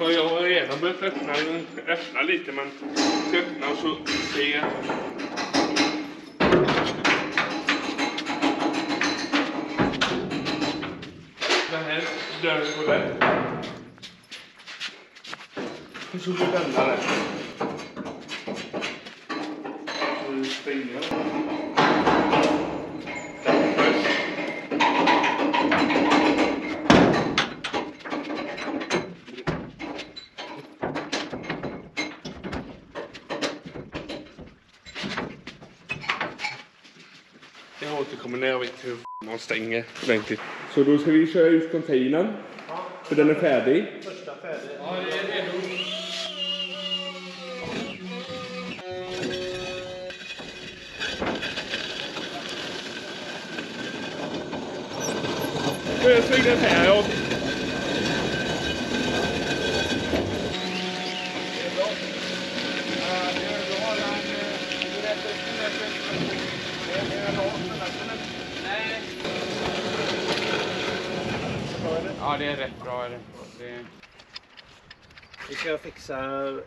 Ja, jag har redan börjat öppna lite, men ska öppna så ser jag. Det här dörren på det. Och så blir den där. Så stänger jag. Jag återkommer när jag vet hur man stänger ordentligt. Så då ska vi köra ut containern. Ja. För den är färdig. Första färdig. Ja, det är redo. Jag svänger den här och... Ja, det är rätt bra. Vi ska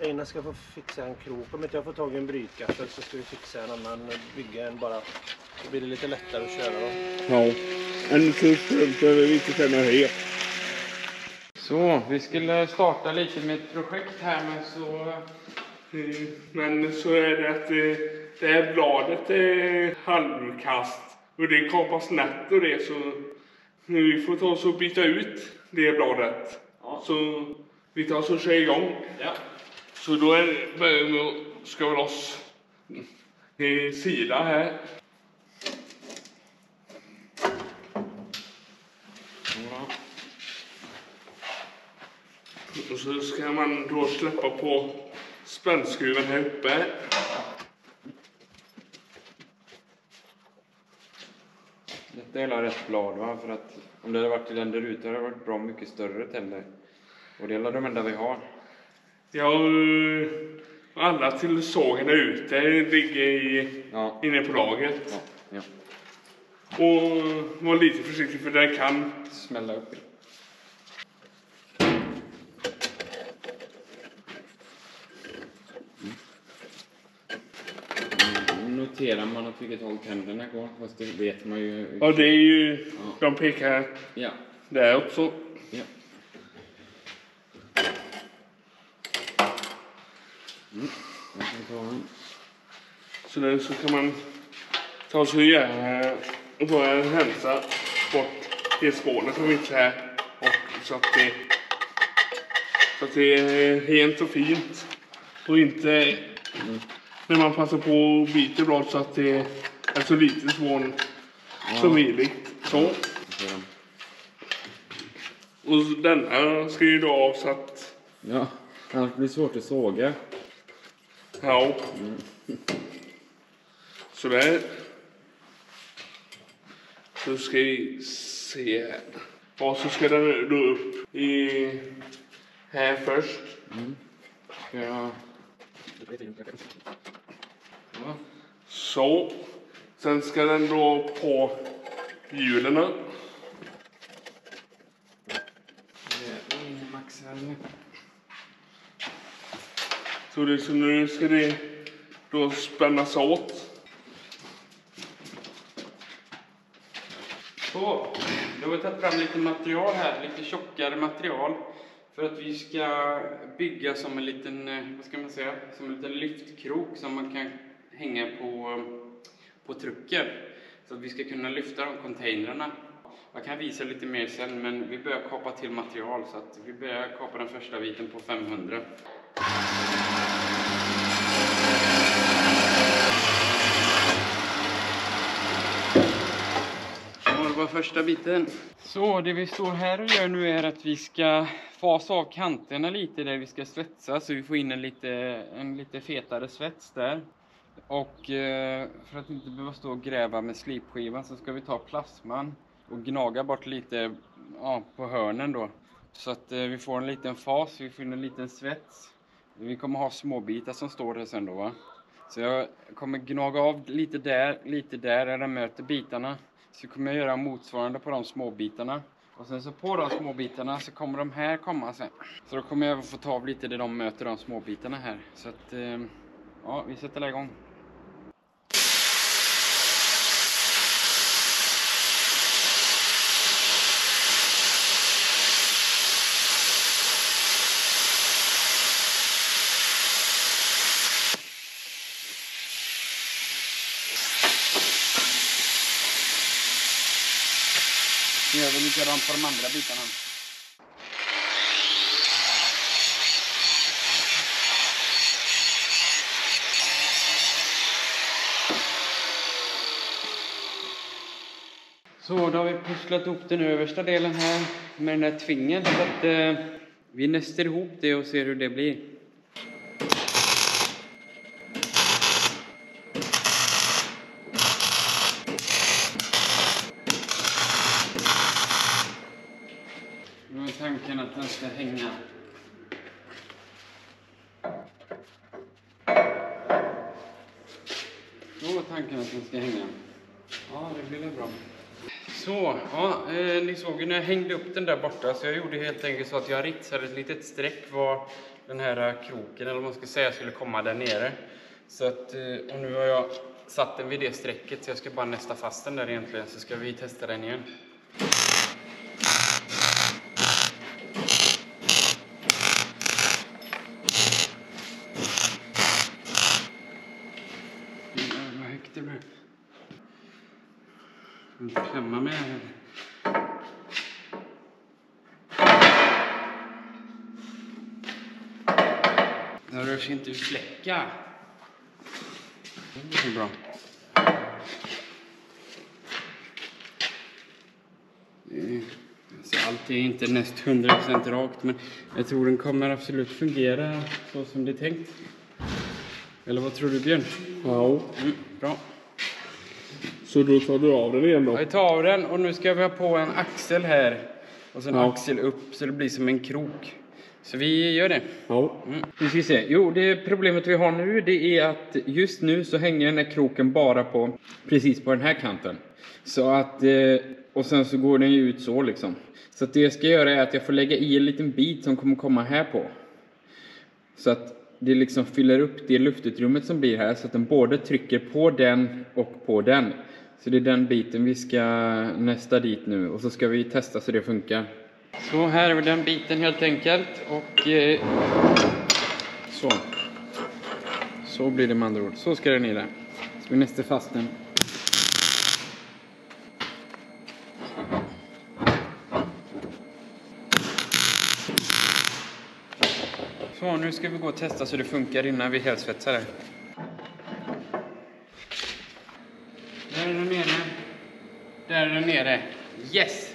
Einar ska få fixa en krok. Om inte jag får tag i en brytgaffel så ska vi fixa en annan, bygga en bara. Då blir det lite lättare att köra dem. Ja, en kurs behöver vi inte känna helt. Så, vi skulle starta lite med ett projekt här, men så... Men så är det att det här bladet är halvkast och det kapas snett och det, så vi får ta oss och byta ut det bladet. Ja. Så vi tar oss och kör igång. Ja. Så då börjar vi att skala loss sida här. Ja. Och så ska man då släppa på spännskruven här uppe. Detta är rätt blad, va? För att om det hade varit till den där ute hade det varit bra mycket större tänder. Och det är de enda vi har. Ja, alla till sågen där ute ligger inne på lagret. Ja. Ja. Och var lite försiktig för det kan smälla upp. Noterar man att vilket håll tänderna går, fast det vet man ju. Ja, det är ju, de pekar där också. Ja. Så kan man ta så gärna och börja hälsa bort det spåret som inte är och så att det är rent och fint och inte när man passar på att byta blad så att det är så lite spån som möjligt. Så. Och denna ska ju då av så att... Ja, annars blir det svårt att såga. Ja. Så där. Så ska vi se. Och så ska den då upp i här först. Ja. Så. Sen ska den då på hjulen. Så nu ska det då spännas åt. Så, då har vi tagit fram lite material här, lite tjockare material. För att vi ska bygga som en liten, vad ska man säga, som en liten lyftkrok som man kan hänga på trucken. Så att vi ska kunna lyfta de containrarna. Jag kan visa lite mer sen, men vi börjar kapa till material så att vi börjar kapa den första biten på 500. Det var första biten. Så det vi står här och gör nu är att vi ska fasa av kanterna lite där vi ska svetsa så vi får in en lite fetare svets där. Och för att inte behöva stå och gräva med slipskivan så ska vi ta plasman och gnaga bort lite på hörnen då. Så att vi får en liten fas, vi får in en liten svets. Vi kommer ha små bitar som står där sen då, va. Så jag kommer gnaga av lite där där den möter bitarna. Så kommer jag göra motsvarande på de små bitarna. Och sen så på de små bitarna så kommer de här komma sen. Så då kommer jag få ta av lite där de möter de små bitarna här. Så att, ja, vi sätter igång. Nu gör vi likadant på de andra bitarna. Så då har vi pusslat ihop den översta delen här med den här tvingen. Så att vi näster ihop det och ser hur det blir. Nu är tanken att den ska hänga. Då är tanken att den ska hänga. Ja, det blir bra. Så, ja, ni såg ju när jag hängde upp den där borta. Så jag gjorde helt enkelt så att jag ritsade ett litet streck var den här kroken, eller vad man ska säga, skulle komma där nere. Så att, och nu har jag satt den vid det strecket, så jag ska bara nästa fast den där egentligen. Så ska vi testa den igen. Vad högt det blir. Jag ska klämma med här. Det rör sig inte ut fläckar. Det blir bra. Alltså, allt är inte näst 100% rakt, men jag tror den kommer absolut fungera så som det är tänkt. Eller vad tror du, Björn? Ja. Bra. Så då tar du av den igen då? Jag tar av den och nu ska vi ha på en axel här. Och sen axel upp så det blir som en krok. Så vi gör det. Ja. Vi ska se. Jo, det problemet vi har nu, det är att just nu så hänger den här kroken bara på precis på den här kanten. Så att, och sen så går den ju ut så liksom. Så att det jag ska göra är att jag får lägga i en liten bit som kommer komma här på. Så att det liksom fyller upp det luftutrymmet som blir här, så att den både trycker på den och på den. Så det är den biten vi ska nästa dit nu, och så ska vi testa så det funkar. Så här är den biten helt enkelt, och så blir det med andra ord. Så ska den i där. Så vi nästa fast den. Så nu ska vi gå och testa så det funkar innan vi helsvetsar det. Där är den nere. Där är den nere. Yes!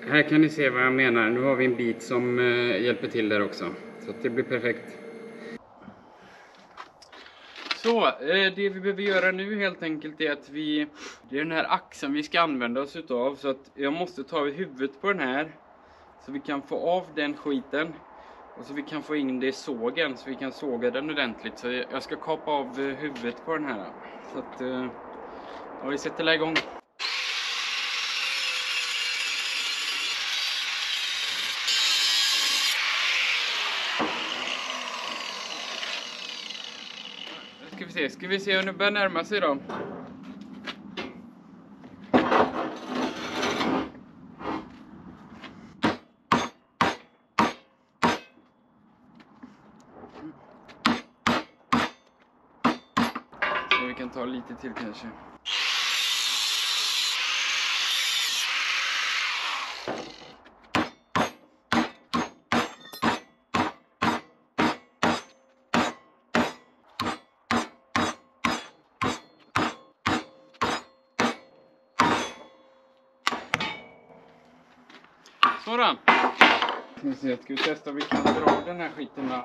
Här kan ni se vad jag menar. Nu har vi en bit som hjälper till där också. Så att det blir perfekt. Så, det vi behöver göra nu helt enkelt är att det är den här axeln vi ska använda oss utav. Så att jag måste ta huvudet på den här. Så vi kan få av den skiten. Och så vi kan få in det i sågen, så vi kan såga den ordentligt. Så jag ska kapa av huvudet på den här. Så att, ja, vi sätter igång. Ska vi se om det börjar närma sig då. Så vi kan ta lite till kanske. Så då. Ska vi testa om vi kan dra den här skiten där.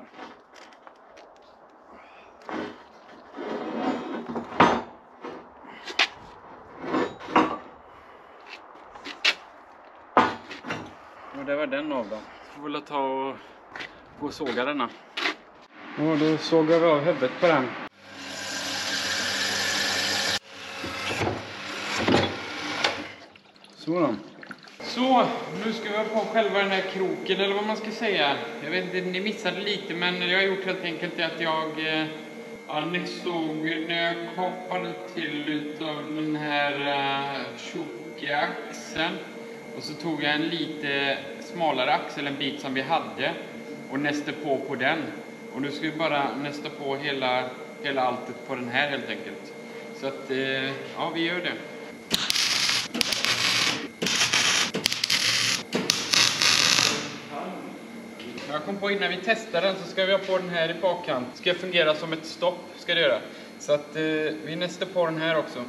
Och det var den av då. Så får vi ta och gå och såga denna. Och då sågar vi av huvudet på den. Så då. Så, nu ska vi ha på själva den här kroken eller vad man ska säga. Jag vet inte, ni missade lite, men jag har gjort helt enkelt att ni såg när jag kapade till utav den här tjocka axeln. Och så tog jag en lite smalare axel, en bit som vi hade, och näste på den. Och nu ska vi bara nästa på hela alltet på den här helt enkelt. Så att, ja, vi gör det. Jag kom på innan vi testar den så ska vi ha på den här i bakkant. Ska fungera som ett stopp, ska det göra. Så att vi nästar på den här också.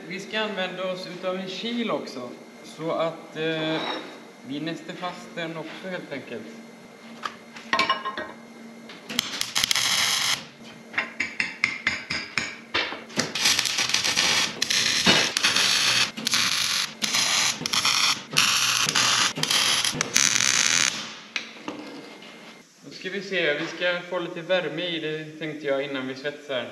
Vi ska använda oss utav en kil också. Så att vi nästar fast den också helt enkelt. Då ska vi se, vi ska få lite värme i det tänkte jag innan vi svetsar.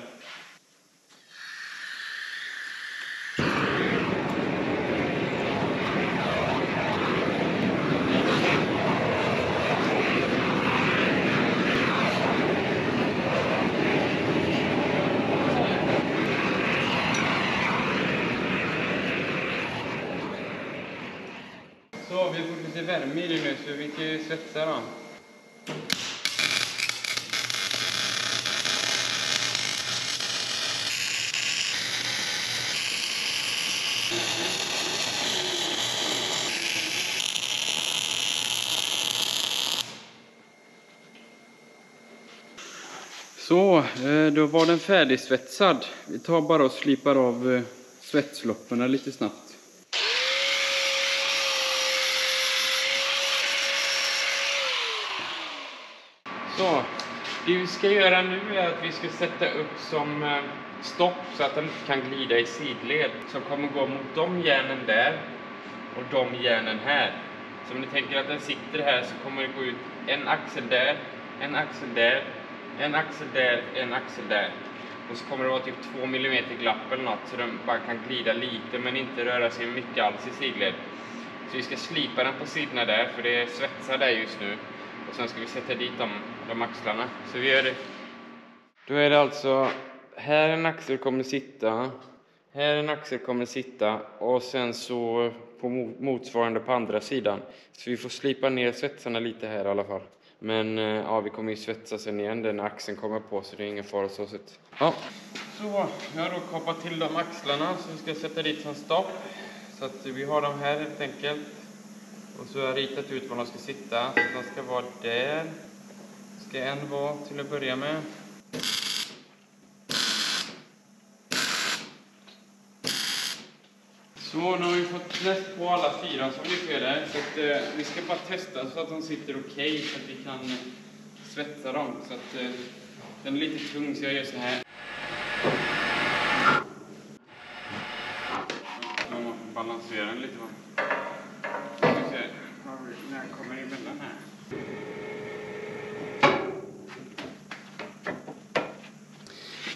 Så, vi har fått lite värme i det nu så vi kan ju svetsa då. Så, då var den färdigsvetsad. Vi tar bara och slipar av svetslopporna lite snabbt. Så, det vi ska göra nu är att vi ska sätta upp som stopp så att den inte kan glida i sidled. Som kommer gå mot de järnen där och de järnen här. Så om ni tänker att den sitter här så kommer det gå ut en axel där, en axel där, en axel där, en axel där. Och så kommer det vara typ 2 mm glapp eller något så den bara kan glida lite men inte röra sig mycket alls i sidled. Så vi ska slipa den på sidorna där för det är svetsar där just nu. Och sen ska vi sätta dit de axlarna. Så vi gör det. Då är det alltså här en axel kommer sitta. Här en axel kommer sitta. Och sen så på motsvarande på andra sidan. Så vi får slipa ner svetsarna lite här i alla fall. Men ja, vi kommer ju svetsa sen igen. Den axeln kommer på så det är ingen fara så sett. Ja. Så, jag har då kapat till de axlarna. Så vi ska sätta dit som stopp. Så att vi har dem här helt enkelt. Och så har jag ritat ut var de ska sitta. Så de ska vara där. Ska en vara till att börja med. Så nu har vi fått näst på alla 4 som vi ser där. Så att, vi ska bara testa så att de sitter okej. Så att vi kan svetsa dem. Så att den är lite tung så jag gör så här. Man måste balansera den lite va. När jag kommer emellan här.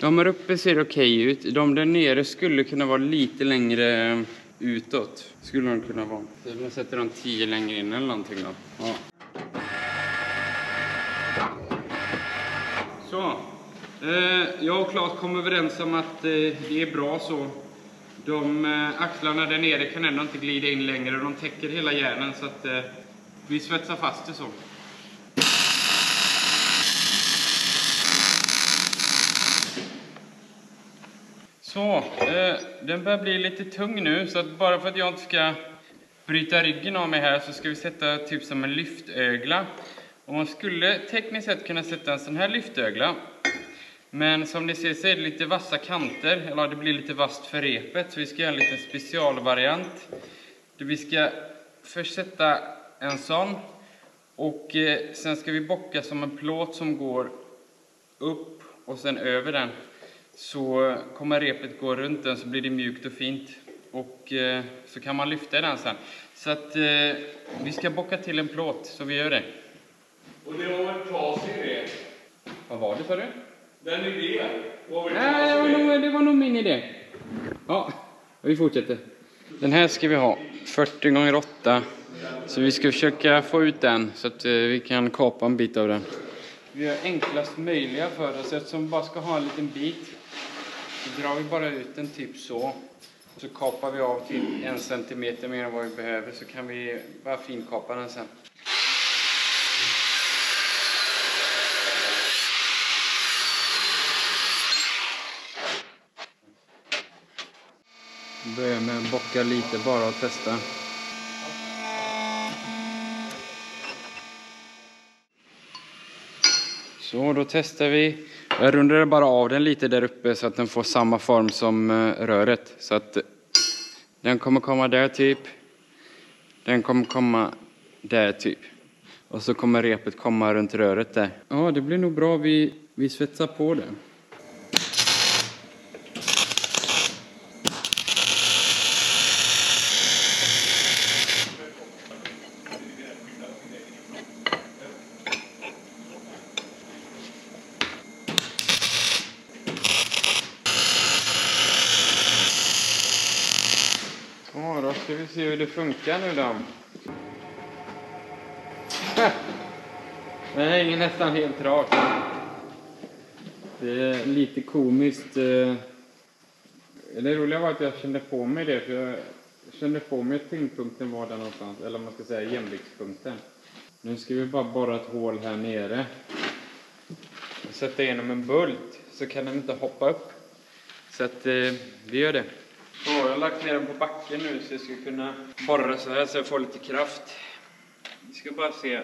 De här uppe ser okej ut. De där nere skulle kunna vara lite längre utåt. Skulle de kunna vara. Så jag sätter de 10 längre in eller någonting då. Ja. Så. Jag och Claes kom överens om att det är bra så. De axlarna där nere kan ändå inte glida in längre. De täcker hela järnen så att vi svetsar fast det så. Så, den börjar bli lite tung nu. Så att bara för att jag inte ska bryta ryggen av mig här så ska vi sätta typ som en lyftögla. Och man skulle tekniskt sett kunna sätta en sån här lyftögla. Men som ni ser så är det lite vassa kanter. Eller det blir lite vasst för repet. Så vi ska göra en liten specialvariant. Vi ska först sätta en sån. Och sen ska vi bocka som en plåt som går upp och sen över den. Så kommer repet gå runt den så blir det mjukt och fint. Och så kan man lyfta den sen. Så att vi ska bocka till en plåt så vi gör det. Och det var väl Claes i det? Vad var det för det? Den idén. Nej, det var nog min idé. Ja, vi fortsätter. Den här ska vi ha 40x8. Så vi ska försöka få ut den så att vi kan kapa en bit av den. Vi gör enklast möjliga för oss. Eftersom vi bara ska ha en liten bit, så drar vi bara ut den typ så. Så kapar vi av till 1 centimeter mer än vad vi behöver, så kan vi bara finkapa den sen. Börja med att bocka lite bara och testa. Så då testar vi. Jag rundar bara av den lite där uppe så att den får samma form som röret. Så att den kommer komma där typ. Den kommer komma där typ. Och så kommer repet komma runt röret där. Ja, det blir nog bra. Vi svetsar på det. Ja, då ska vi se hur det funkar nu då. Den hänger nästan helt rakt. Det är lite komiskt. Det roliga var att jag kände på mig det. För jag kände på mig att tyngdpunkten var där någonstans. Eller man ska säga jämviktspunkten. Nu ska vi bara borra ett hål här nere. Och sätta igenom en bult. Så kan den inte hoppa upp. Så att vi gör det. Så jag har lagt ner den på backen nu så jag ska kunna borra så här så jag får lite kraft. Vi ska bara se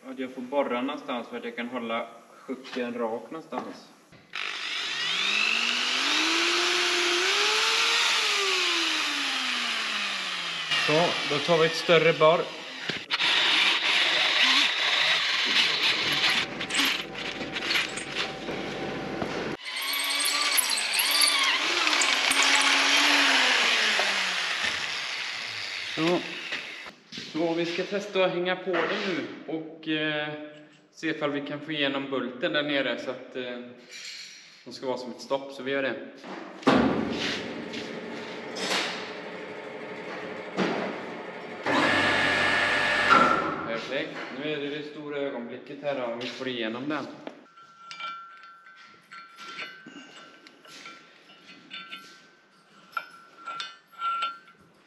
att jag får borra någonstans för att jag kan hålla 70 rak någonstans. Så, då tar vi ett större borr. Så vi ska testa att hänga på den nu och se ifall vi kan få igenom bulten där nere så att de ska vara som ett stopp, så vi gör det. Perfekt, nu är det stora ögonblicket här då, om vi får igenom den.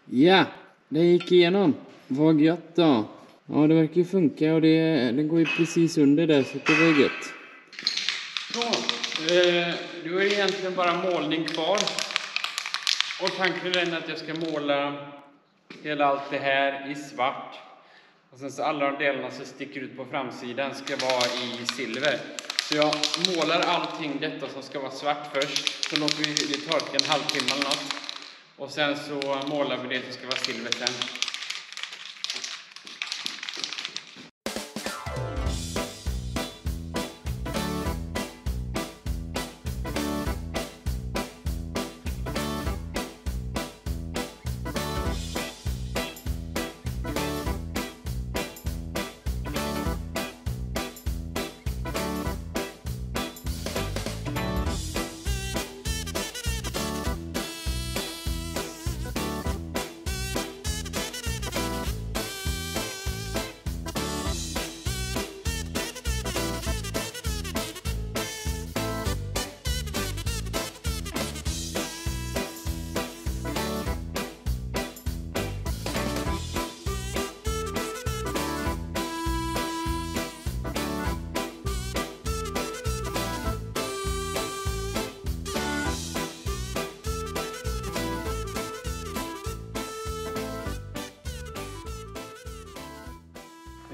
Ja, det gick igenom. Vad gött då. Ja, det verkar ju funka och den går ju precis under där så det var gött. Så, då är det egentligen bara målning kvar. Och tanken är den att jag ska måla hela allt det här i svart. Och sen så alla de delarna som sticker ut på framsidan ska vara i silver. Så jag målar allting detta som ska vara svart först. Så låter vi det torka en halvtimme eller något. Och sen så målar vi det som ska vara silver sen.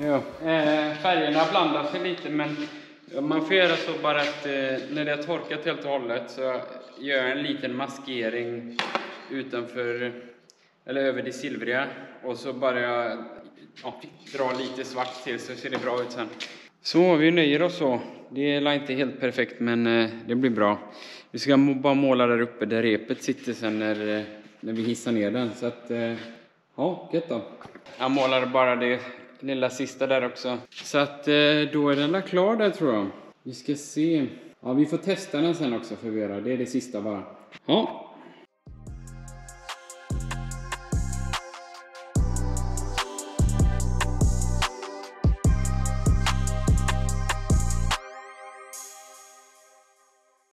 Ja, färgerna blandar sig lite, men man får göra så bara att när det har torkat helt och hållet så gör jag en liten maskering utanför eller över det silvriga och så bara dra lite svart till så ser det bra ut sen. Så vi nöjer oss så. Det är inte helt perfekt, men det blir bra. Vi ska bara måla där uppe där repet sitter sen när vi hissar ner den. Så att, ja, gött då. Jag målade bara det lilla sista där också. Så att då är den klar där tror jag. Vi ska se. Ja, vi får testa den sen också för att göra. Det är det sista bara. Ja,